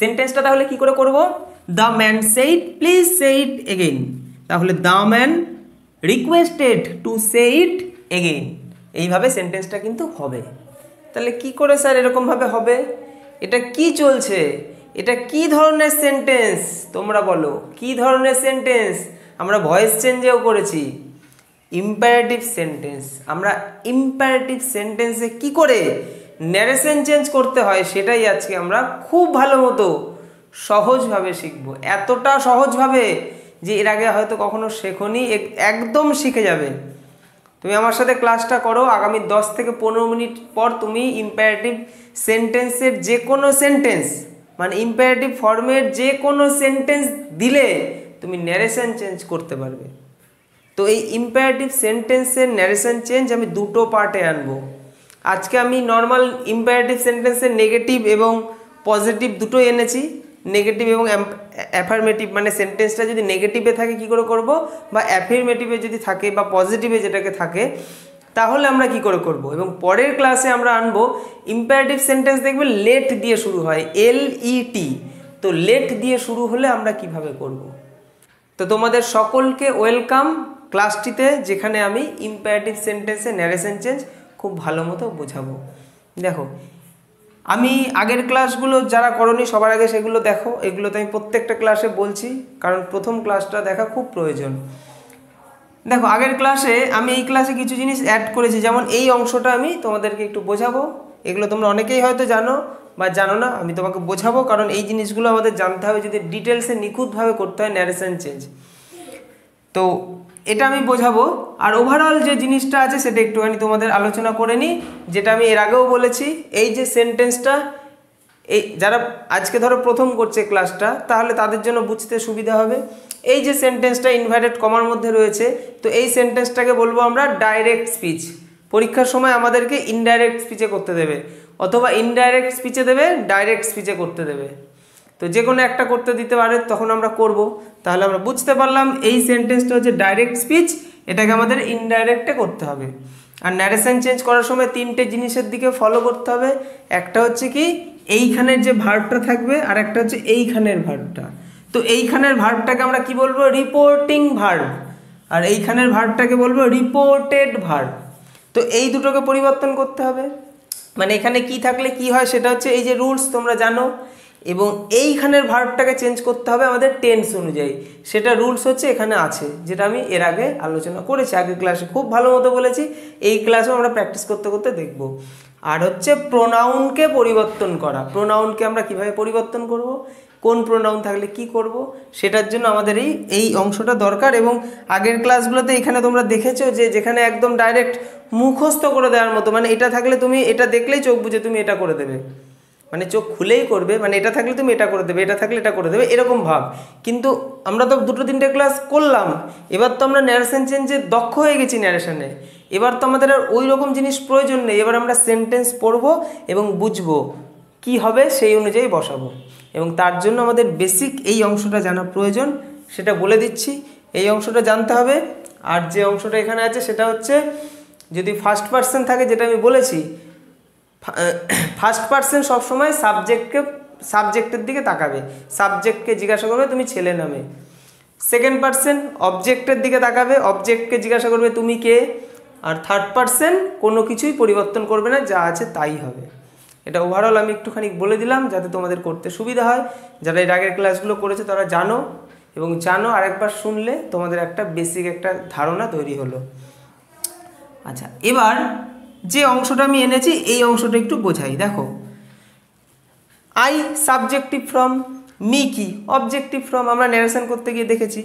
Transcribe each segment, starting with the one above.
সেন্টেন্সটা তাহলে কি করে করব, the man said please say it again, তাহলে the man requested to say it again, এইভাবে সেন্টেন্সটা কিন্তু হবে। তাহলে কি করে স্যার এরকমভাবে হবে, এটা কি চলছে, এটা কি ধরনের সেন্টেন্স, তোমরা বলো কি ধরনের সেন্টেন্স? আমরা ভয়েস চেঞ্জেও করেছি, ইম্পারেটিভ সেন্টেন্স। আমরা ইম্পারেটিভ সেন্টেন্সে কি করে ন্যারেশন চেঞ্জ করতে হয় সেটাই আজকে আমরা খুব ভালো মতো সহজভাবে শিখব, এতটা সহজভাবে যে এর আগে হয়তো কখনো শেখোনি, একদম শিখে যাবে। তুমি আমার সাথে ক্লাসটা করো, আগামী 10 থেকে 15 মিনিট পর তুমি ইম্পারেটিভ সেন্টেন্সের যে কোনো সেন্টেন্স, মানে ইম্পারেটিভ ফর্মের যে কোনো সেন্টেন্স দিলে তুমি ন্যারেশন চেঞ্জ করতে পারবে। তো এই ইম্পারেটিভ সেন্টেন্সের ন্যারেশন চেঞ্জ আমি দুটো পার্টে আনবো। আজকে আমি নর্মাল ইম্পারেটিভ সেন্টেন্সের নেগেটিভ এবং পজিটিভ দুটোই এনেছি। নেগেটিভ এবং অ্যাফার্মেটিভ, মানে সেন্টেন্সটা যদি নেগেটিভে থাকে কি করে করব, বা অ্যাফার্মেটিভে যদি থাকে বা পজিটিভে যেটাকে থাকে তাহলে আমরা কি করে করব। এবং পরের ক্লাসে আমরা আনবো ইম্পারেটিভ সেন্টেন্স, দেখবে লেট দিয়ে শুরু হয়, LET, তো লেট দিয়ে শুরু হলে আমরা কিভাবে করব। তো তোমাদের সকলকে ওয়েলকাম ক্লাসটিতে, যেখানে আমি ইম্পারেটিভ সেন্টেন্সে ন্যারেশন চেঞ্জ খুব ভালো মতো বোঝাবো। দেখো, আমি আগের ক্লাসগুলো যারা করনি সবার আগে সেগুলো দেখো, এগুলো তো আমি প্রত্যেকটা ক্লাসে বলছি, কারণ প্রথম ক্লাসটা দেখা খুব প্রয়োজন। দেখো, আগের ক্লাসে আমি এই ক্লাসে কিছু জিনিস অ্যাড করেছি, যেমন এই অংশটা আমি তোমাদেরকে একটু বোঝাবো। এগুলো তোমরা অনেকেই হয়তো জানো বা জানো না, আমি তোমাকে বোঝাবো, কারণ এই জিনিসগুলো আমাদের জানতে হবে যদি ডিটেলসে নিখুঁতভাবে করতে হয় ন্যারেশন চেঞ্জ। তো এটা আমি বোঝাবো, আর ওভারঅল যে জিনিসটা আছে সেটা একটুখানি তোমাদের আলোচনা করে নিই, যেটা আমি এর আগেও বলেছি। এই যে সেন্টেন্সটা, এই যারা আজকে ধরো প্রথম করছে ক্লাসটা, তাহলে তাদের জন্য বুঝতে সুবিধা হবে। এই যে সেন্টেন্সটা ইনভার্টেড কমার মধ্যে রয়েছে, তো এই সেন্টেন্সটাকে বলবো আমরা ডাইরেক্ট স্পিচ। পরীক্ষার সময় আমাদেরকে ইনডাইরেক্ট স্পিচে করতে দেবে, অথবা ইনডাইরেক্ট স্পিচে দেবে, ডাইরেক্ট স্পিচে করতে দেবে। তো যে কোনো একটা করতে দিতে পারে, তখন আমরা করব। তাহলে আমরা বুঝতে পারলাম এই সেন্টেন্সটা হচ্ছে ডাইরেক্ট স্পিচ, এটাকে আমাদের ইনডাইরেক্টে করতে হবে। আর ন্যারেশন চেঞ্জ করার সময় তিনটে জিনিসের দিকে ফলো করতে হবে। একটা হচ্ছে কি, এইখানের যে ভার্বটা থাকবে, আর একটা হচ্ছে এইখানের ভার্বটা। তো এইখানের ভার্বটাকে আমরা কি বলবো, রিপোর্টিং ভার্ব, আর এইখানের ভার্বটাকে বলবো রিপোর্টেড ভার্ব। তো এই দুটোকে পরিবর্তন করতে হবে। মানে এখানে কি থাকলে কি হয় সেটা হচ্ছে এই যে রুলস তোমরা জানো, এবং এইখানের ভার্বটাকে চেঞ্জ করতে হবে আমাদের টেন্স অনুযায়ী। সেটা রুলস হচ্ছে এখানে আছে, যেটা আমি এর আগে আলোচনা করেছি, আগের ক্লাসে খুব ভালো মতো বলেছি। এই ক্লাসেও আমরা প্র্যাকটিস করতে করতে দেখব। আর হচ্ছে প্রোনাউনকে পরিবর্তন করা। প্রোনাউনকে আমরা কিভাবে পরিবর্তন করব, কোন প্রোনাউন থাকলে কি করব, সেটার জন্য আমাদের এই অংশটা দরকার। এবং আগের ক্লাসগুলোতে এখানে তোমরা দেখেছো যে যেখানে একদম ডাইরেক্ট মুখস্থ করে দেওয়ার মতো, মানে এটা থাকলে তুমি এটা দেখলেই চোখ বুঝে তুমি এটা করে দেবে, মানে চোখ খুলেই করবে, মানে এটা থাকলে তুমি এটা করে দেবে, এটা থাকলে এটা করে দেবে, এরকম ভাব। কিন্তু আমরা তো 2-3টে ক্লাস করলাম, এবার তো আমরা ন্যারেশন চেঞ্জে দক্ষ হয়ে গেছি ন্যারেশনে। এবার তো আমাদের আর ওই রকম জিনিস প্রয়োজন নেই। এবার আমরা সেন্টেন্স পড়বো এবং বুঝবো কি হবে, সেই অনুযায়ী বসাবো। এবং তার জন্য আমাদের বেসিক এই অংশটা জানা প্রয়োজন, সেটা বলে দিচ্ছি। এই অংশটা জানতে হবে। আর যে অংশটা এখানে আছে সেটা হচ্ছে, যদি ফার্স্ট পার্সন থাকে, যেটা আমি বলেছি, ফার্স্ট পার্সন সবসময় সাবজেক্টের দিকে তাকাবে, সাবজেক্টকে জিজ্ঞাসা করবে তুমি ছেলে নামে। সেকেন্ড পার্সন অবজেক্টের দিকে তাকাবে, অবজেক্টকে জিজ্ঞাসা করবে তুমি কে। আর থার্ড পার্সন কোনো কিছুই পরিবর্তন করবে না, যা আছে তাই হবে। এটা ওভারঅল আমি একটুখানি বলে দিলাম যাতে তোমাদের করতে সুবিধা হয়। যারা এর আগের ক্লাসগুলো করেছে তারা জানো, এবং জানো আরেকবার শুনলে তোমাদের একটা বেসিক একটা ধারণা তৈরি হলো। আচ্ছা, এবার যে অংশটা আমি এনেছি এই অংশটা একটু বোঝাই। দেখো, আই সাবজেক্টিভ ফ্রম, মি কি অবজেক্টিভ ফ্রম। আমরা ন্যারেশন করতে গিয়ে দেখেছি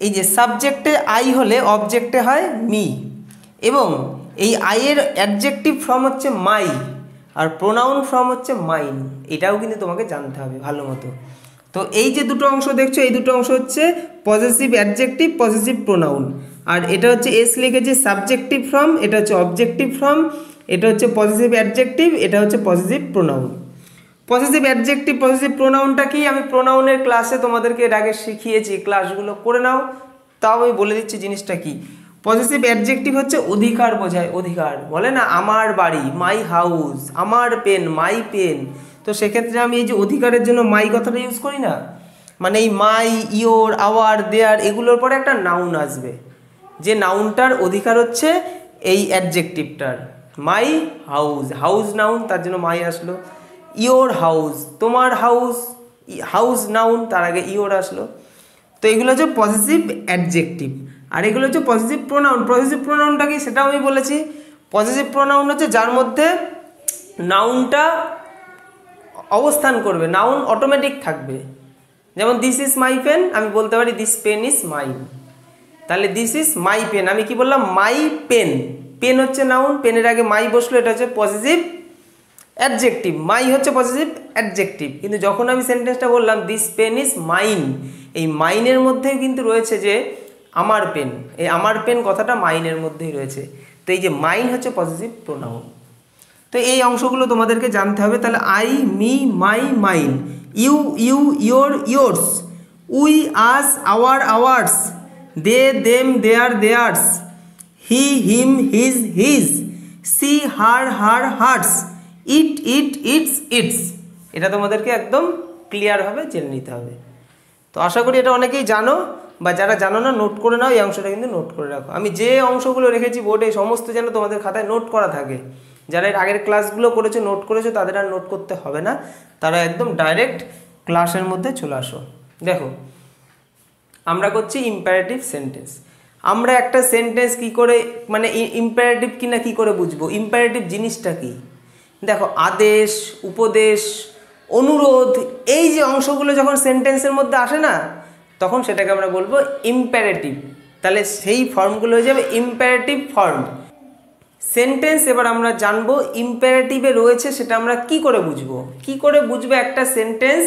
এই যে সাবজেক্টে আই হলে অবজেক্টে হয় মি, এবং এই আইয়ের অ্যাডজেক্টিভ ফর্ম হচ্ছে মাই, আর প্রোনাউন ফর্ম হচ্ছে মাইন। এটাও কিন্তু তোমাকে জানতে হবে ভালো মতো। তো এই যে দুটো অংশ দেখছো, এই দুটো অংশ হচ্ছে পজেসিভ অ্যাডজেক্টিভ, পজেসিভ প্রোনাউন। আর এটা হচ্ছে এস লিখেছে সাবজেক্টিভ ফর্ম, এটা হচ্ছে অবজেক্টিভ ফর্ম, এটা হচ্ছে পজেসিভ অ্যাডজেক্টিভ, এটা হচ্ছে possessive pronoun. Possessive adjective, possessive প্রোনাউনটা কি আমি প্রোনাউনের ক্লাসে তোমাদেরকে এর আগে শিখিয়েছি, ক্লাসগুলো করে নাও। তাও আমি বলে দিচ্ছি জিনিসটা কি। পজেসিভ অ্যাডজেক্টিভ হচ্ছে অধিকার বোঝায়, অধিকার। বলে না আমার বাড়ি, মাই হাউস, আমার পেন, মাই পেন। তো তো সেক্ষেত্রে আমি এই যে অধিকারের জন্য মাই কথাটা ইউজ করি না, মানে এই মাই, ইয়োর, আওয়ার, দেয়ার এগুলোর পরে একটা নাউন আসবে, যে নাউনটার অধিকার হচ্ছে এই অ্যাডজেক্টিভটার। মাই হাউস, হাউস নাউন, তার জন্য মাই আসলো। ইয়োর হাউস, তোমার হাউস, হাউস নাউন, তার আগে ইয়োর আসলো। তো এগুলো হচ্ছে পজিটিভ অ্যাডজেক্টিভ, আর এগুলো হচ্ছে পজিটিভ প্রোনাউন। পজিটিভ প্রোনাউনটা কি সেটাও আমি বলেছি। পজিটিভ প্রোনাউন হচ্ছে যার মধ্যে নাউনটা অবস্থান করবে, নাউন অটোমেটিক থাকবে। যেমন দিস ইজ মাই পেন, আমি বলতে পারি দিস পেন ইজ মাই। তাহলে দিস ইজ মাই পেন, আমি কি বললাম মাই পেন, পেন হচ্ছে নাউন, পেনের আগে মাই বসলো, এটা হচ্ছে পজিটিভ অ্যাডজেক্টিভ, মাই হচ্ছে পজিটিভ অ্যাডজেক্টিভ। কিন্তু যখন আমি সেন্টেন্সটা বললাম দিস পেন ইজ মাইন, এই মাইনের মধ্যেই কিন্তু রয়েছে যে আমার পেন, এই আমার পেন কথাটা মাইনের মধ্যেই রয়েছে। তো এই যে মাইন হচ্ছে পজিটিভ প্রোনাউন। তো এই অংশগুলো তোমাদেরকে জানতে হবে। তাহলে I, me, my, mine, you, you, your, yours, we, us, our, ours, they, them, their, theirs, he, him, his, his, she, her, her, hers, it, it, its, its. এটা তোমাদেরকে একদম ক্লিয়ারভাবে জেনে নিতে হবে। তো আশা করি এটা অনেকেই জানো, বা যারা জানো না নোট করে নাও, এই অংশটা কিন্তু নোট করে রাখো। আমি যে অংশগুলো রেখেছি বোর্ডে সমস্ত যেন তোমাদের খাতায় নোট করা থাকে। যারা এর আগের ক্লাসগুলো করেছো, নোট করেছো, তাদের আর নোট করতে হবে না, তারা একদম ডাইরেক্ট ক্লাসের মধ্যে চলে আসো। দেখো আমরা করছি ইম্পারেটিভ সেন্টেন্স। আমরা একটা সেন্টেন্স কি করে, মানে ইম্পারেটিভ কি না কি করে বুঝবো? ইম্পারেটিভ জিনিসটা কি? দেখো আদেশ, উপদেশ, অনুরোধ, এই যে অংশগুলো যখন সেন্টেন্সের মধ্যে আসে না, তখন সেটাকে আমরা বলবো ইম্পারেটিভ। তাহলে সেই ফর্মগুলো হয়ে যাবে ইম্পারেটিভ ফর্ম। সেন্টেন্স এবার আমরা জানবো ইম্পারেটিভে রয়েছে, সেটা আমরা কি করে বুঝবো? কি করে বুঝবো একটা সেন্টেন্স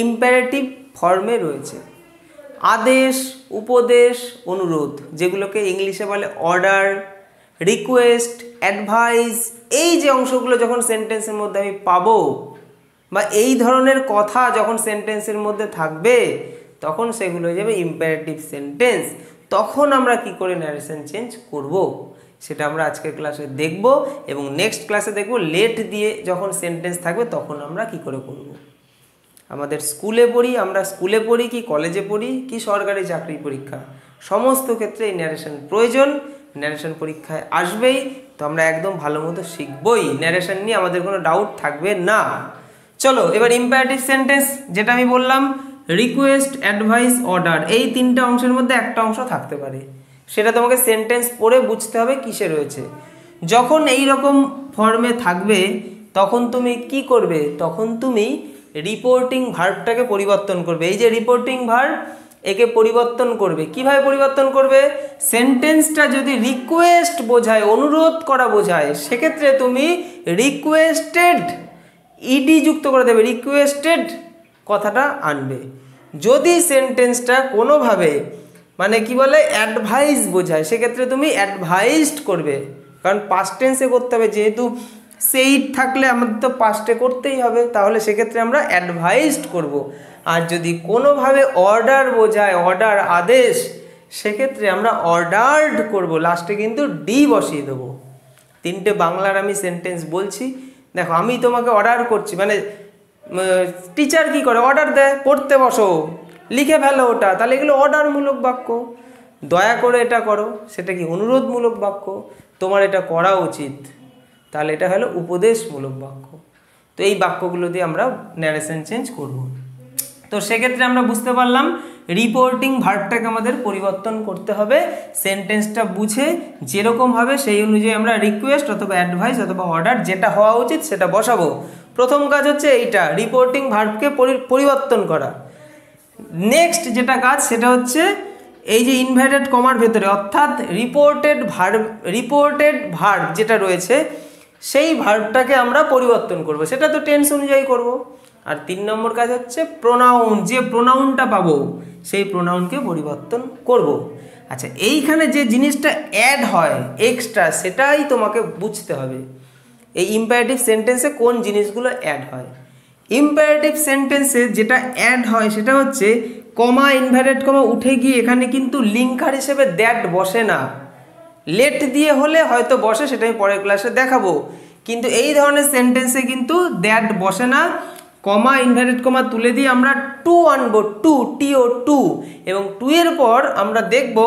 ইম্পারেটিভ ফর্মে রয়েছে? আদেশ, উপদেশ, অনুরোধ, যেগুলোকে ইংলিশে বলে অর্ডার, রিকোয়েস্ট, অ্যাডভাইস, এই যে অংশগুলো যখন সেন্টেন্সের মধ্যে আমি পাবো, বা এই ধরনের কথা যখন সেন্টেন্সের মধ্যে থাকবে, তখন সেগুলো হয়ে যাবে ইম্পারেটিভ সেন্টেন্স। তখন আমরা কি করে ন্যারেশন চেঞ্জ করব, সেটা আমরা আজকের ক্লাসে দেখব, এবং নেক্সট ক্লাসে দেখব লেট দিয়ে যখন সেন্টেন্স থাকবে তখন আমরা কি করে করব। আমাদের স্কুলে পড়ি, আমরা স্কুলে পড়ি কি কলেজে পড়ি কি সরকারি চাকরি পরীক্ষা, সমস্ত ক্ষেত্রে এই ন্যারেশন প্রয়োজন। ন্যারেশন পরীক্ষায় আসবেই, তো আমরা একদম ভালো মতো শিখবই, ন্যারেশন নিয়ে আমাদের কোনো ডাউট থাকবে না। চলো এবার ইম্পারেটিভ সেন্টেন্স, যেটা আমি বললাম রিকোয়েস্ট, অ্যাডভাইস, অর্ডার, এই তিনটা অংশের মধ্যে একটা অংশ থাকতে পারে, সেটা তোমাকে সেন্টেন্স পড়ে বুঝতে হবে কিসে রয়েছে। যখন এই রকম ফর্মে থাকবে তখন তুমি কি করবে? তখন তুমি রিপোর্টিং ভার্বটাকে পরিবর্তন করবে। এই যে রিপোর্টিং ভার্ব, একে পরিবর্তন করবে। কিভাবে পরিবর্তন করবে? সেন্টেন্সটা যদি রিকোয়েস্ট বোঝায়, অনুরোধ করা বোঝায়, সেক্ষেত্রে তুমি রিকোয়েস্টেড ইডি যুক্ত করে দেবে, রিকোয়েস্টেড কথাটা আনবে। যদি সেন্টেন্সটা কোনোভাবে মানে কি বলে অ্যাডভাইস বোঝায়, সেক্ষেত্রে তুমি অ্যাডভাইসড করবে, কারণ পাস্ট টেন্সে করতে হবে, যেহেতু সেইট থাকলে আমাদের তো পাস্টে করতেই হবে, তাহলে সেক্ষেত্রে আমরা অ্যাডভাইসড করব। আর যদি কোনোভাবে অর্ডার বোঝায়, অর্ডার আদেশ, সেক্ষেত্রে আমরা অর্ডার্ড করব, লাস্টে কিন্তু ডি বসিয়ে দেবো। তিনটে বাংলার আমি সেন্টেন্স বলছি, দেখো আমি তোমাকে অর্ডার করছি, মানে টিচার কি করে অর্ডার দেয়, পড়তে বসো, লিখে ফেলো ওটা, তাহলে এগুলো অর্ডারমূলক বাক্য। দয়া করে এটা করো, সেটা কি অনুরোধমূলক বাক্য, তোমার এটা করা উচিত, তাহলে এটা হলো উপদেশমূলক বাক্য। তো এই বাক্যগুলো দিয়ে আমরা ন্যারেশন চেঞ্জ করব। তো সেক্ষেত্রে আমরা বুঝতে পারলাম রিপোর্টিং ভার্বটাকে আমাদের পরিবর্তন করতে হবে, সেন্টেন্সটা বুঝে যেরকম হবে সেই অনুযায়ী আমরা রিকোয়েস্ট অথবা অ্যাডভাইস অথবা অর্ডার যেটা হওয়া উচিত সেটা বসাবো। প্রথম কাজ হচ্ছে এইটা, রিপোর্টিং ভার্বকে পরিবর্তন করা। নেক্সট যেটা কাজ সেটা হচ্ছে এই যে ইনভার্টেড কমার ভেতরে, অর্থাৎ রিপোর্টেড ভার্ব যেটা রয়েছে সেই ভার্বটাকে আমরা পরিবর্তন করব, সেটা তো টেন্স অনুযায়ী করব। আর 3 নম্বর কাজ হচ্ছে প্রোনাউন, যে প্রোনাউনটা পাবো সেই প্রোনাউনকে পরিবর্তন করব। আচ্ছা, এইখানে যে জিনিসটা অ্যাড হয় এক্সট্রা, সেটাই তোমাকে বুঝতে হবে। এই ইম্পারেটিভ সেন্টেন্সে কোন জিনিসগুলো অ্যাড হয়? ইম্পারেটিভ সেন্টেন্সে যেটা অ্যাড হয় সেটা হচ্ছে কমা, ইনভার্টেড কমা উঠে গিয়ে এখানে কিন্তু লিঙ্কার হিসেবে দ্যাট বসে না। লেট দিয়ে হলে হয়তো বসে, সেটা আমি পরের ক্লাসে দেখাবো, কিন্তু এই ধরনের সেন্টেন্সে কিন্তু দ্যাট বসে না। কমা ইনভার্টেড কমা তুলে দিয়ে আমরা টু আনবো, টু টিও টু, এবং টু এর পর আমরা দেখব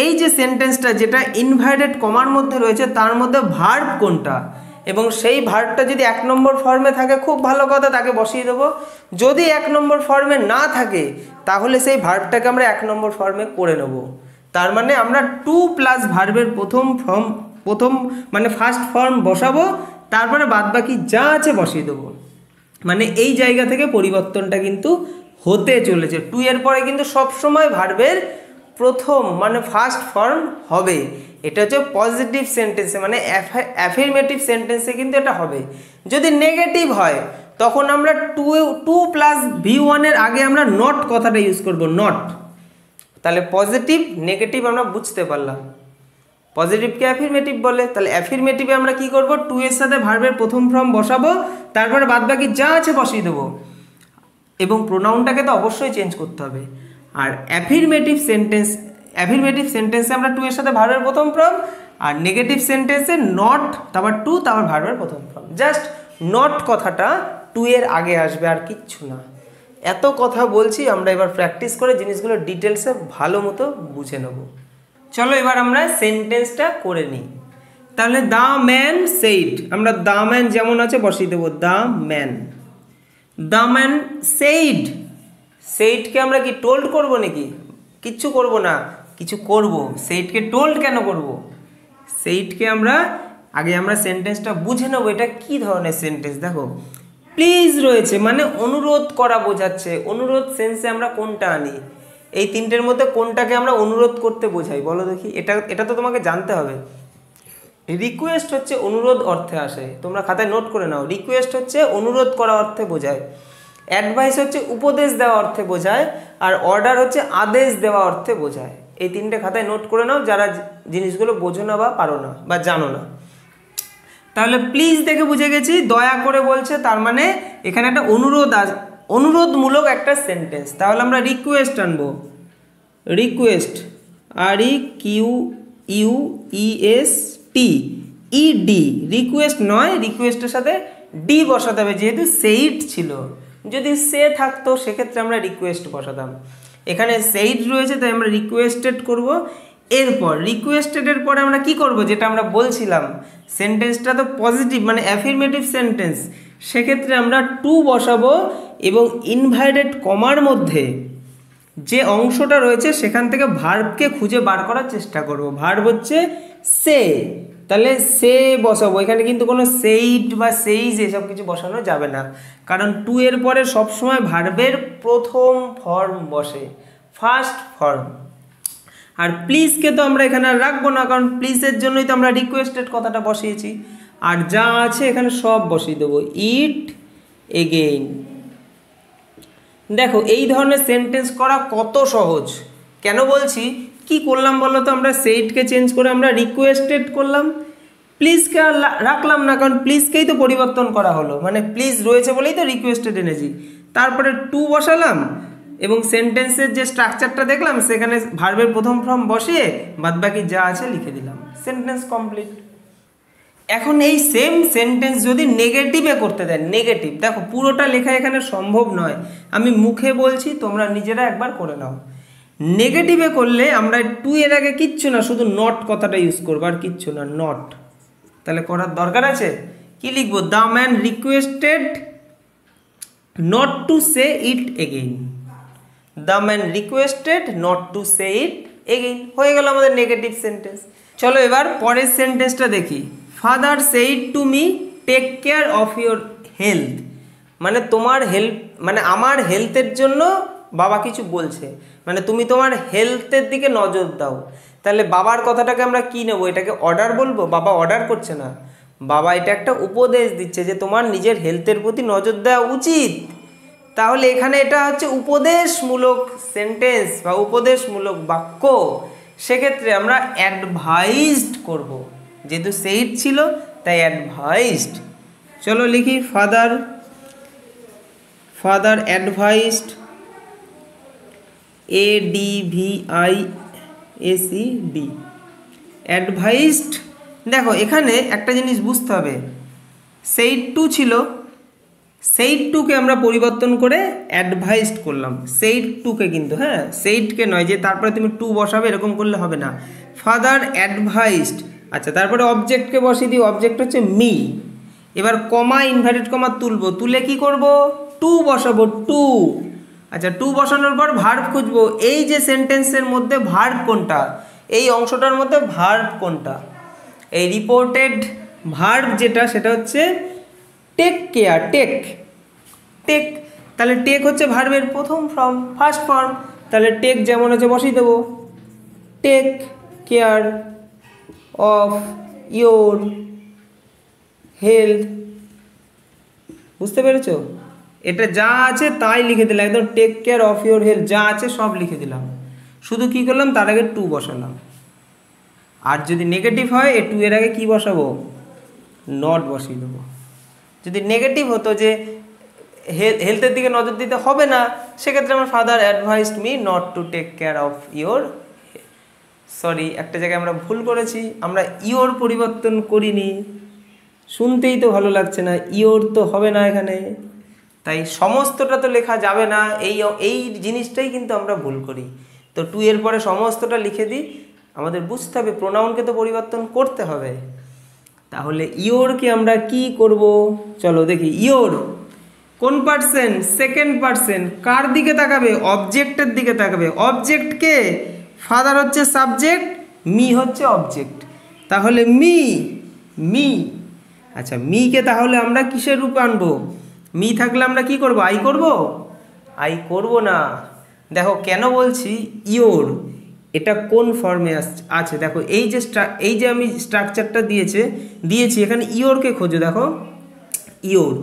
এই যে সেন্টেন্সটা যেটা ইনভার্টেড কমার মধ্যে রয়েছে তার মধ্যে ভার্ব কোনটা, এবং সেই ভার্বটা যদি 1 নম্বর ফর্মে থাকে খুব ভালো কথা, তাকে বসিয়ে দেবো। যদি 1 নম্বর ফর্মে না থাকে তাহলে সেই ভার্বটাকে আমরা 1 নম্বর ফর্মে করে নেব। তার মানে আমরা টু প্লাস ভার্বের প্রথম মানে ফার্স্ট ফর্ম বসাবো, তারপরে বাদবাকি যা আছে বসিয়ে দেবো। মানে এই জায়গা থেকে পরিবর্তনটা কিন্তু হতে চলেছে। টু এর পরে কিন্তু সবসময় ভার্বের প্রথম মানে ফার্স্ট ফর্ম হবে। এটা হচ্ছে পজিটিভ সেন্টেন্সে মানে অ্যাফার্মেটিভ সেন্টেন্সে কিন্তু এটা হবে। যদি নেগেটিভ হয় তখন আমরা টু প্লাস V1 এর আগে আমরা নট কথাটা ইউজ করব, নট। তাহলে পজিটিভ নেগেটিভ আমরা বুঝতে পারলাম। পজিটিভকে অ্যাফার্মেটিভ বলে, তাহলে অ্যাফার্মেটিভে আমরা কি করব, টু এর সাথে ভার্বের প্রথম ফর্ম বসাবো, তারপরে বাদবাকি যা আছে বসিয়ে দেবো, এবং প্রোনাউনটাকে তো অবশ্যই চেঞ্জ করতে হবে। আর অ্যাফার্মেটিভ সেন্টেন্সে আমরা টু এর সাথে ভার্বের প্রথম ফর্ম, আর নেগেটিভ সেন্টেন্সে নট, তারপর টু, তারপর ভার্বের প্রথম ফর্ম। জাস্ট নট কথাটা টু এর আগে আসবে, আর কিচ্ছু না। এত কথা বলছি, আমরা এবার প্র্যাকটিস করে জিনিসগুলো ডিটেলসে ভালো মতো বুঝে নেব। চলো এবার আমরা সেন্টেন্সটা করে নিই। তাহলে দ্য ম্যান সেইড, আমরা দ্য ম্যান যেমন আছে বসিয়ে দেবো the man. The man said, সেইডকে আমরা কি টোল্ড করব নাকি? কিচ্ছু করব না, কিছু করব। সেইডকে টোল্ড কেন করব? সেইডকে আমরা আগে আমরা সেন্টেন্সটা বুঝে নেবো এটা কি ধরনের সেন্টেন্স। দেখো প্লিজ রয়েছে মানে অনুরোধ করা বোঝাচ্ছে। অনুরোধ সেন্সে আমরা কোনটা আনি? এই তিনটের মধ্যে কোনটাকে আমরা অনুরোধ করতে বোঝাই বলো দেখি? এটা তো তোমাকে জানতে হবে। রিকোয়েস্ট হচ্ছে অনুরোধ অর্থে আসে, তোমরা খাতায় নোট করে নাও। রিকোয়েস্ট হচ্ছে অনুরোধ করা অর্থে বোঝায়, অ্যাডভাইস হচ্ছে উপদেশ দেওয়া অর্থে বোঝায়, আর অর্ডার হচ্ছে আদেশ দেওয়া অর্থে বোঝায়। এই তিনটে খাতায় নোট করে নাও যারা জিনিসগুলো বোঝো না বা পারো না বা জানো না। তাহলে প্লিজ দেখে বুঝে গেছি দয়া করে বলছে, তার মানে এখানে একটা অনুরোধমূলক একটা সেন্টেন্স। তাহলে আমরা রিকোয়েস্ট আনবো, রিকোয়েস্ট, REQUEST ED, রিকোয়েস্ট নয়, রিকোয়েস্টের সাথে ডি বসাতে হবে যেহেতু সেইড ছিল। যদি সে থাকতো সেক্ষেত্রে আমরা রিকোয়েস্ট বসাতাম। এখানে সেইড রয়েছে তাই আমরা রিকোয়েস্টেড করব। এরপর রিকোয়েস্টেডের পরে আমরা কি করব, যেটা আমরা বলছিলাম সেন্টেন্সটা তো পজিটিভ মানে অ্যাফার্মেটিভ সেন্টেন্স, সেক্ষেত্রে আমরা টু বসাবো এবং ইনভার্টেড কমার মধ্যে যে অংশটা রয়েছে সেখান থেকে ভার্বকে খুঁজে বার করার চেষ্টা করব। ভার্ব হচ্ছে সে, তাহলে সে বসাবো। এখানে কিন্তু কোনো সেইড বা সেইজ এসব কিছু বসানো যাবে না, কারণ টু এর পরে সবসময় ভার্বের প্রথম ফর্ম বসে, ফার্স্ট ফর্ম। আর প্লিজকে তো আমরা এখানে আর রাখবো না, কারণ প্লিজের জন্যই তো আমরা রিকোয়েস্টেড কথাটা বসিয়েছি। আর যা আছে এখানে সব বসিয়ে দেবো, ইট এগেইন। দেখো এই ধরনের সেন্টেন্স করা কত সহজ। কেন বলছি, কি করলাম বলো তো? আমরা সেইডকে চেঞ্জ করে আমরা রিকোয়েস্টেড করলাম, প্লিজকে আর রাখলাম না, কারণ প্লিজকেই তো পরিবর্তন করা হলো, মানে প্লিজ রয়েছে বলেই তো রিকোয়েস্টেড এনেছি। তারপরে টু বসালাম এবং সেন্টেন্সের যে স্ট্রাকচারটা দেখলাম সেখানে ভার্বের প্রথম ফর্ম বসিয়ে বাদবাকি যা আছে লিখে দিলাম, সেন্টেন্স কমপ্লিট। এখন এই সেম সেন্টেন্স যদি নেগেটিভে করতে দেয়, নেগেটিভ, দেখো পুরোটা লেখা এখানে সম্ভব নয়, আমি মুখে বলছি, তোমরা নিজেরা একবার করে নাও। নেগেটিভে করলে আমরা টু এর আগে কিচ্ছু না, শুধু নট কথাটা ইউজ করবো আর কিচ্ছু না, নট। তাহলে করার দরকার আছে কি লিখবো? The man requested not to say it again. The man requested not to say it again. হয়ে গেল আমাদের নেগেটিভ সেন্টেন্স। চলো এবার পরের সেন্টেন্সটা দেখি। Father said to me take care of your health, মানে তোমার হেল্প, মানে আমার হেলথের জন্য বাবা কিছু বলছে, মানে তুমি তোমার হেলথের দিকে নজর দাও। তাহলে বাবার কথাটাকে আমরা কি নেব? এটাকে অর্ডার বলবো? বাবা অর্ডার করছে না, বাবা এটা একটা উপদেশ দিচ্ছে যে তোমার নিজের হেলথের প্রতি নজর দেওয়া উচিত। তাহলে এখানে এটা হচ্ছে উপদেশমূলক সেন্টেন্স বা উপদেশমূলক বাক্য, সেক্ষেত্রে আমরা অ্যাডভাইসড করব, যেহেতু সেইড ছিল তাই অ্যাডভাইসড। চলো লিখি ফাদার অ্যাডভাইসড, ADVISED, অ্যাডভাইসড। দেখো এখানে একটা জিনিস বুঝতে হবে, সেইড টু ছিল সেইড টুকে আমরা পরিবর্তন করে অ্যাডভাইসড করলাম, সেইড টুকে কিন্তু, হ্যাঁ সেইডকে নয় যে তারপরে তুমি টু বসাবে এরকম করলে হবে না। ফাদার অ্যাডভাইসড, আচ্ছা তারপরে অবজেক্টকে বসিয়ে দিই, অবজেক্ট হচ্ছে মি। এবার কমা ইনভার্টেড কমা তুলবো, তুলে কি করব, টু বসাবো, টু। আচ্ছা টু বসানোর পর ভার্ব খুঁজবো, এই যে সেন্টেন্সের মধ্যে ভার্ব কোনটা, এই অংশটার মধ্যে ভার্ব কোনটা, এই রিপোর্টেড ভার্ব যেটা সেটা হচ্ছে টেক কেয়ার, টেক, টেক, তাহলে টেক হচ্ছে ভার্বের প্রথম ফর্ম, ফার্স্ট ফর্ম, তাহলে টেক যেমন হচ্ছে বসিয়ে দেবো, take care of your health. বুঝতে পেরেছো? এটা যা আছে তাই লিখে দিলাম, একদম take care of your health যা আছে সব লিখে দিলাম, শুধু কি করলাম তার আগে টু বসালাম। আর যদি নেগেটিভ হয় এ টু এর আগে কি বসাবো, নট বসিয়ে দেবো। যদি নেগেটিভ হতো যে হেলথের দিকে নজর দিতে হবে না, সেক্ষেত্রে আমার father advised me not to take care of your, sorry একটা জায়গায় আমরা ভুল করেছি, আমরা ইয়োর পরিবর্তন করিনি, শুনতেই তো ভালো লাগছে না, ইয়োর তো হবে না এখানে, তাই সমস্তটা তো লেখা যাবে না, এই জিনিসটাই কিন্তু আমরা ভুল করি। তো টু এর পরে সমস্তটা লিখে দিই, আমাদের বুঝতে হবে প্রোনাউনকে তো পরিবর্তন করতে হবে। তাহলে ইয়োরকে আমরা কি করব, চলো দেখি। ইয়োর কোন পার্সন, সেকেন্ড পার্সন, কার দিকে তাকাবে, অবজেক্টের দিকে তাকাবে। অবজেক্টকে, ফাদার হচ্ছে সাবজেক্ট, মি হচ্ছে অবজেক্ট, তাহলে মি, মি। আচ্ছা মিকে তাহলে আমরা কিসের রূপে আনবো, মি থাকলে আমরা কি করব, আই করব, আই করব না। দেখো কেন বলছি ইয়োর, এটা কোন ফর্মে আছে দেখো, এই যে আমি স্ট্রাকচারটা দিয়েছি এখানে ইয়োরকে খোঁজো, দেখো ইয়োর,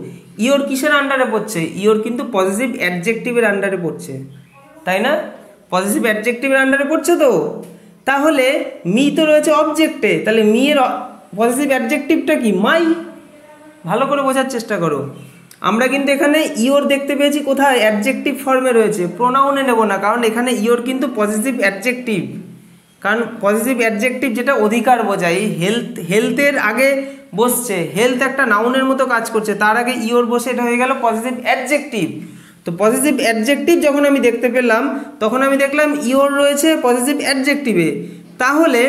ইয়োর কিসের আন্ডারে পড়ছে, ইয়োর কিন্তু পজিটিভ অ্যাডজেক্টিভের আন্ডারে পড়ছে, তাই না, পজিটিভ অ্যাডজেক্টিভের আন্ডারে পড়ছে তো, তাহলে মি তো রয়েছে অবজেক্টে, তাহলে মি এর পজিটিভ অ্যাডজেক্টিভটা কি, মাই। ভালো করে বোঝার চেষ্টা করো, আমরা কিন্তু এখানে ইয়োর দেখতে পেয়েছি কোথায়, অ্যাডজেক্টিভ ফর্মে রয়েছে, প্রোনাউনে নেব না, কারণ এখানে ইয়োর কিন্তু পজিটিভ অ্যাডজেক্টিভ, কারণ পজিটিভ অ্যাডজেক্টিভ যেটা অধিকার বোঝায়, হেলথের আগে বসছে, হেলথ একটা নাউনের মতো কাজ করছে, তার আগে ইয়োর বসে, এটা হয়ে গেল পজিটিভ অ্যাডজেক্টিভ। তো পজিটিভ অ্যাডজেক্টিভ যখন আমি দেখতে পেলাম তখন আমি দেখলাম ইয়োর রয়েছে পজিটিভ অ্যাডজেক্টিভে, তাহলে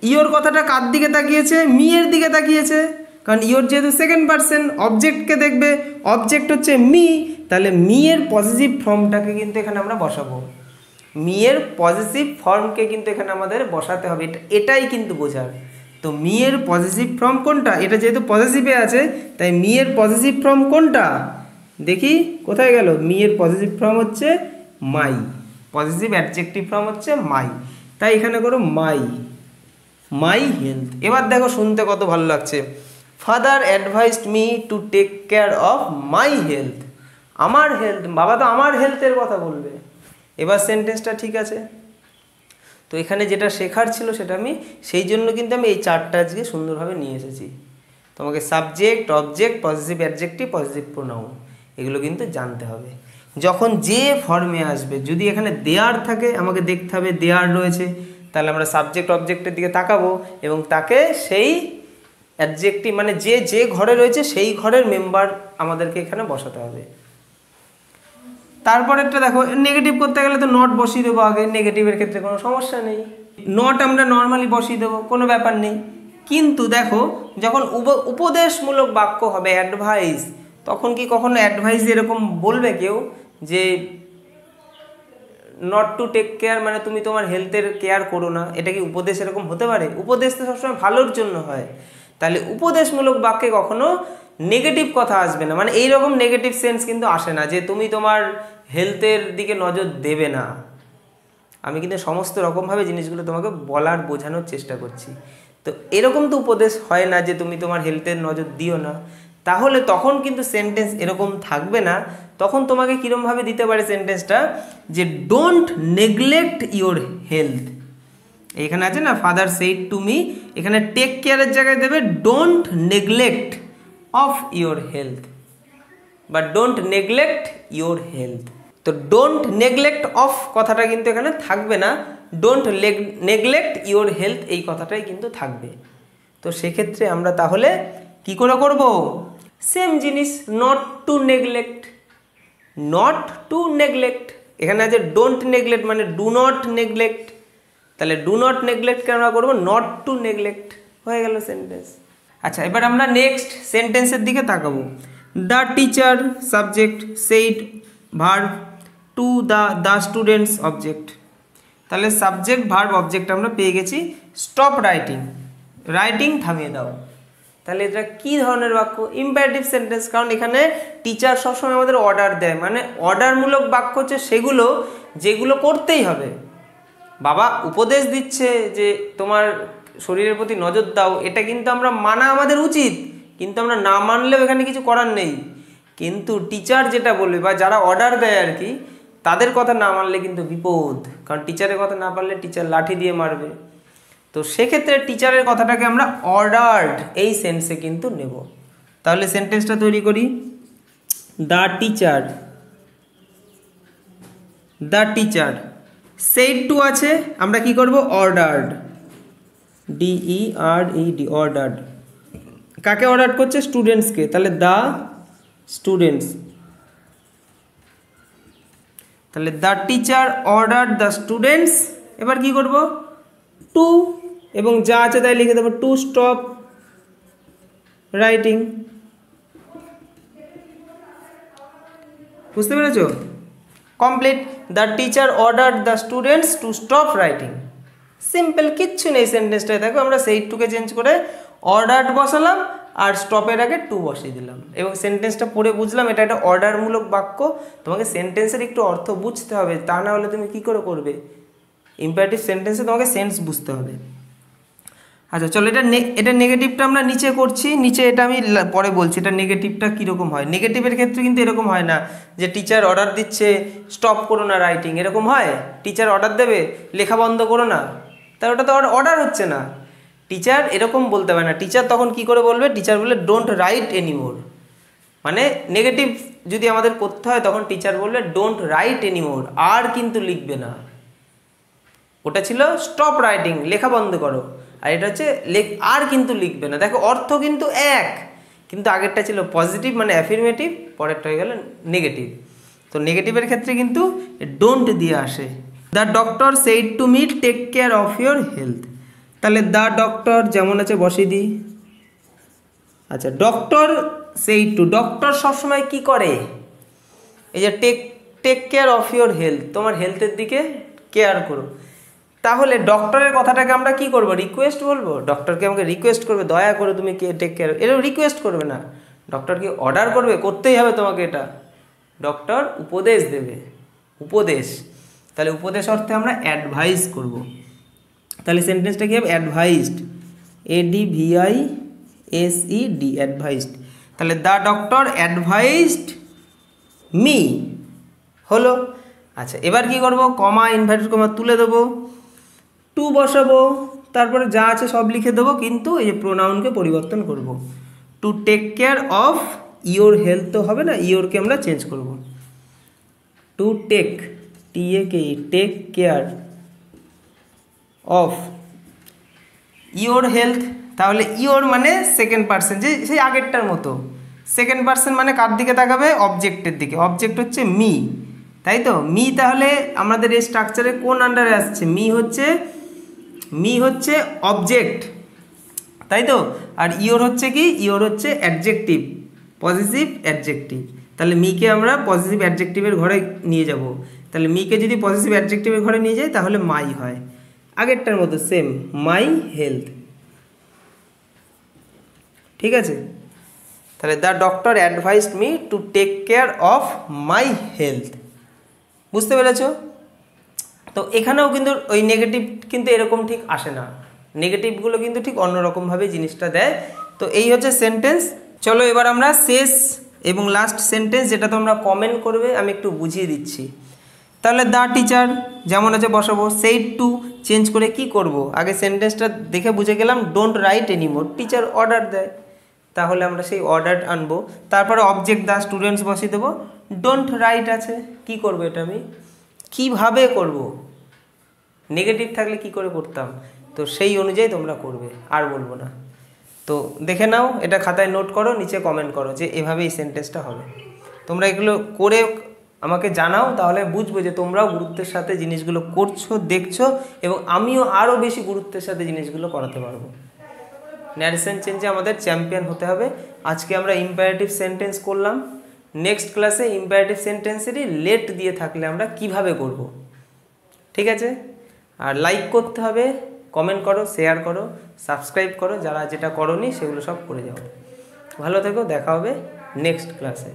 ইয়োর কথাটা কার দিকে তাকিয়েছে, মি এর দিকে তাকিয়েছে, কারণ ইয়োর যেহেতু সেকেন্ড পার্সন, অবজেক্টকে দেখবে, অবজেক্ট হচ্ছে মি, তাহলে মি এর পজিটিভ ফর্মটাকে কিন্তু এখানে আমরা বসাবো, মি এর পজিটিভ ফর্মকে কিন্তু এখানে আমাদের বসাতে হবে, এটাই কিন্তু বোঝার। তো মি এর পজিটিভ ফর্ম কোনটা, এটা যেহেতু পজিটিভে আছে তাই মি এর পজিটিভ ফর্ম কোনটা, দেখি কোথায় গেল, মি এর পজিটিভ ফর্ম হচ্ছে মাই, পজিটিভ অ্যাডজেক্টিভ ফর্ম হচ্ছে মাই, তাই এখানে করো মাই, মাই হেলথ। এবার দেখো শুনতে কত ভালো লাগছে, father advised me to take care of my health, আমার হেলথ, বাবা তো আমার হেলথের কথা বলবে। এবার সেন্টেন্সটা ঠিক আছে, তো এখানে যেটা শেখার ছিল সেটা আমি সেই জন্য কিন্তু আমি এই চারটা আজকে সুন্দরভাবে নিয়ে এসেছি, তোমাকে subject, object, positive adjective, positive pronoun, এগুলো কিন্তু জানতে হবে। যখন যে ফর্মে আসবে, যদি এখানে দেয়ার থাকে আমাকে দেখতে হবে দেয়ার রয়েছে, তাহলে আমরা সাবজেক্ট অবজেক্টের দিকে তাকাবো এবং তাকে সেই অ্যাডজেক্টিভ মানে যে ঘরে রয়েছে সেই ঘরের মেম্বার আমাদেরকে এখানে বসাতে হবে। তারপরেরটা দেখো, নেগেটিভ করতে গেলে তো নট বসিয়ে দেবো আগে, নেগেটিভের ক্ষেত্রে কোনো সমস্যা নেই, নট আমরা নর্মালি বসিয়ে দেবো, কোনো ব্যাপার নেই। কিন্তু দেখো যখন উপদেশমূলক বাক্য হবে, অ্যাডভাইস, তখন কি কখনো অ্যাডভাইস এরকম বলবে কেউ যে নট টু টেক কেয়ার মানে তুমি তোমার হেলথের কেয়ার করো না, এটা কি উপদেশ এরকম হতে পারে? উপদেশ তো সবসময় ভালোর জন্য হয়, তাহলে উপদেশমূলক বাক্যে কখনো নেগেটিভ কথা আসবে না, মানে এইরকম নেগেটিভ সেন্স কিন্তু আসে না যে তুমি তোমার হেলথের দিকে নজর দেবে না। আমি কিন্তু সমস্ত রকমভাবে জিনিসগুলো তোমাকে বলার বোঝানোর চেষ্টা করছি। তো এরকম তো উপদেশ হয় না যে তুমি তোমার হেলথের নজর দিও না, তাহলে তখন কিন্তু সেন্টেন্স এরকম থাকবে না। তখন তোমাকে কীরকমভাবে দিতে পারে সেন্টেন্সটা, যে ডোন্ট নেগলেক্ট ইওর হেলথ। এখানে আছে না ফাদার সেইড টু মি, এখানে টেক কেয়ারের জায়গায় দেবে don't neglect of your health বা ডোন্ট নেগলেক্ট ইওর হেলথ। তো ডোন্ট নেগলেক্ট অফ কথাটা কিন্তু এখানে থাকবে না, ডোন্ট নেগলেক্ট ইওর হেলথ এই কথাটাই কিন্তু থাকবে। তো সেক্ষেত্রে আমরা তাহলে কি করে করব, সেম জিনিস, not to neglect, not to neglect, এখানে আছে ডোন্ট নেগলেক্ট মানে ডু নট নেগলেক্ট, তাহলে ডু নট নেগলেক্টকে আমরা করবো নট টু নেগলেক্ট, হয়ে গেল সেন্টেন্স। আচ্ছা, এবার আমরা নেক্সট সেন্টেন্সের দিকে তাকাবো। The teacher subject said verb to the students object, তাহলে সাবজেক্ট ভার্ব অবজেক্ট আমরা পেয়ে গেছি। স্টপ রাইটিং, রাইটিং থামিয়ে দাও, তাহলে এটা কি ধরনের বাক্য? ইম্পারেটিভ সেন্টেন্স, কারণ এখানে টিচার সবসময় আমাদের অর্ডার দেয়, মানে অর্ডারমূলক বাক্য হচ্ছে সেগুলো যেগুলো করতেই হবে। বাবা উপদেশ দিচ্ছে যে তোমার শরীরের প্রতি নজর দাও, এটা কিন্তু আমরা মানা আমাদের উচিত, কিন্তু আমরা না মানলেও এখানে কিছু করার নেই। কিন্তু টিচার যেটা বলবে বা যারা অর্ডার দেয় আর কি, তাদের কথা না মানলে কিন্তু বিপদ, কারণ টিচারের কথা না পারলে টিচার লাঠি দিয়ে মারবে। তো সেক্ষেত্রে টিচারের কথাটাকে আমরা অর্ডার্ড এই সেন্সে কিন্তু নেব। তাহলে সেন্টেন্সটা তৈরি করি। দ্য টিচার সেইড টু আছে, আমরা কি করব? Ordered, DERED, ordered. কাকে অর্ডার করছে? স্টুডেন্টসকে, তাহলে দ্য স্টুডেন্টস, তাহলে the teacher order the students. এবার কি করব? টু, এবং যা আছে তাই লিখে দেবো, টু স্টপ রাইটিং। বুঝতে পেরেছ? Complete. The teacher order the students to stop writing. Simple, কিচ্ছু নেই সেন্টেন্সটায়। দেখো আমরা সেই টুকে চেঞ্জ করে অর্ডার্ড বসালাম আর স্টপের আগে টু বসিয়ে দিলাম, এবং সেন্টেন্সটা পড়ে বুঝলাম এটা একটা অর্ডারমূলক বাক্য। তোমাকে সেন্টেন্সের একটু অর্থ বুঝতে হবে, তা না হলে তুমি কি করে করবে? ইম্পারেটিভ সেন্টেন্সে তোমাকে সেন্স বুঝতে হবে। আচ্ছা চলো, এটা নেগেটিভটা আমরা নিচে করছি, নিচে এটা আমি পরে বলছি এটা নেগেটিভটা কীরকম হয়। নেগেটিভের ক্ষেত্রে কিন্তু এরকম হয় না যে টিচার অর্ডার দিচ্ছে স্টপ করো না রাইটিং, এরকম হয়? টিচার অর্ডার দেবে লেখা বন্ধ করো না, তার ওটা তো অর্ডার হচ্ছে না। টিচার এরকম বলতে পারে না। টিচার তখন কি করে বলবে? টিচার বললে ডোন্ট রাইট এনিমোর, মানে নেগেটিভ যদি আমাদের করতে হয় তখন টিচার বললে ডোন্ট রাইট এনিমোর, আর কিন্তু লিখবে না। ওটা ছিল স্টপ রাইটিং, লেখা বন্ধ করো, আর এটা হচ্ছে আর কিন্তু লিখবে না। দেখো অর্থ কিন্তু এক, কিন্তু আগেরটা ছিল পজিটিভ মানে অ্যাফার্মেটিভ, পরেরটা হয়ে গেল নেগেটিভ। তো নেগেটিভের ক্ষেত্রে কিন্তু ডোন্ট দিয়ে আসে। The doctor said to me take care of your health, তাহলে দ্য ডক্টর যেমন আছে বসিয়ে দিই। আচ্ছা, ডক্টর সেইড টু, ডক্টর সবসময় কি করে? এই যে take care of your health, তোমার হেলথের দিকে কেয়ার করো। তাহলে ডক্টরের কথাটাকে আমরা কি করব? রিকোয়েস্ট বলবো। ডক্টরকে আমাকে রিকোয়েস্ট করবে, দয়া করে তুমি টেক কেয়ার, এরকম রিকোয়েস্ট করবে না। ডক্টরকে অর্ডার করবে, করতেই হবে তোমাকে এটা। ডক্টর উপদেশ দেবে, উপদেশ। তাহলে উপদেশ অর্থে আমরা অ্যাডভাইস করব। তাহলে সেন্টেন্সটা কি হবে? Advised, ADVISED, advised. তাহলে দ্য ডক্টর অ্যাডভাইসড মি হলো। আচ্ছা এবার কি করব? কমা, ইনভার্টেড কমা তুলে দেবো, টু বসাবো, তারপরে যা আছে সব লিখে দেবো, কিন্তু এই যে প্রোনাউনকে পরিবর্তন করব। To take care of your health তো হবে না, ইয়োরকে আমরা চেঞ্জ করব। To take, TAKE, take care of your health. তাহলে ইয়োর মানে সেকেন্ড পার্সন, যে সেই আগেরটার মতো। সেকেন্ড পার্সন মানে কার দিকে তাকাবে? অবজেক্টের দিকে। অবজেক্ট হচ্ছে মি, তাই তো? মি তাহলে আমাদের এই স্ট্রাকচারে কোন আন্ডারে আসছে? মি হচ্ছে অবজেক্ট, তাই তো? আর ইয়োর হচ্ছে কি? ইয়োর হচ্ছে অ্যাডজেক্টিভ, পজিটিভ অ্যাডজেক্টিভ। তাহলে মিকে আমরা পজিটিভ অ্যাডজেক্টিভের ঘরে নিয়ে যাব। তাহলে মিকে যদি পজিটিভ অ্যাডজেক্টিভের ঘরে নিয়ে যাই তাহলে মাই হয়, আগেরটার মতো সেম, মাই হেলথ। ঠিক আছে? তাহলে the doctor advised me to take care of my health. বুঝতে পেরেছ? তো এখানেও কিন্তু ওই নেগেটিভ কিন্তু এরকম ঠিক আসে না, নেগেটিভগুলো কিন্তু ঠিক অন্যরকমভাবে জিনিসটা দেয়। তো এই হচ্ছে সেন্টেন্স। চলো এবার আমরা শেষ এবং লাস্ট সেন্টেন্স, যেটা তোমরা কমেন্ট করবে, আমি একটু বুঝিয়ে দিচ্ছি। তাহলে দ্য টিচার যেমন আছে বসাবো, সেইড টু চেঞ্জ করে কি করব? আগে সেন্টেন্সটা দেখে বুঝে গেলাম don't write anymore, teacher order দেয়, তাহলে আমরা সেই অর্ডার আনবো। তারপরে অবজেক্ট দ্য স্টুডেন্টস বসিয়ে দেবো, ডোন্ট রাইট আছে, কি করবো এটা আমি কিভাবে করব? নেগেটিভ থাকলে কি করে করতাম? তো সেই অনুযায়ী তোমরা করবে, আর বলবো না। তো দেখে নাও, এটা খাতায় নোট করো, নিচে কমেন্ট করো যে এভাবে এই সেন্টেন্সটা হবে। তোমরা এগুলো করে আমাকে জানাও, তাহলে বুঝবো যে তোমরাও গুরুত্বের সাথে জিনিসগুলো করছো, দেখছো, এবং আমিও আরও বেশি গুরুত্বের সাথে জিনিসগুলো করাতে পারবো। ন্যারেশন চেঞ্জে আমাদের চ্যাম্পিয়ন হতে হবে। আজকে আমরা ইম্পারেটিভ সেন্টেন্স করলাম, নেক্সট ক্লাসে ইম্পারেটিভ সেন্টেন্সেরই লেট দিয়ে থাকলে আমরা কিভাবে করব, ঠিক আছে? আর লাইক করতে হবে, কমেন্ট করো, শেয়ার করো, সাবস্ক্রাইব করো, যারা যেটা করোনি সেগুলো সব করে যাও। ভালো থেকো, দেখা হবে নেক্সট ক্লাসে।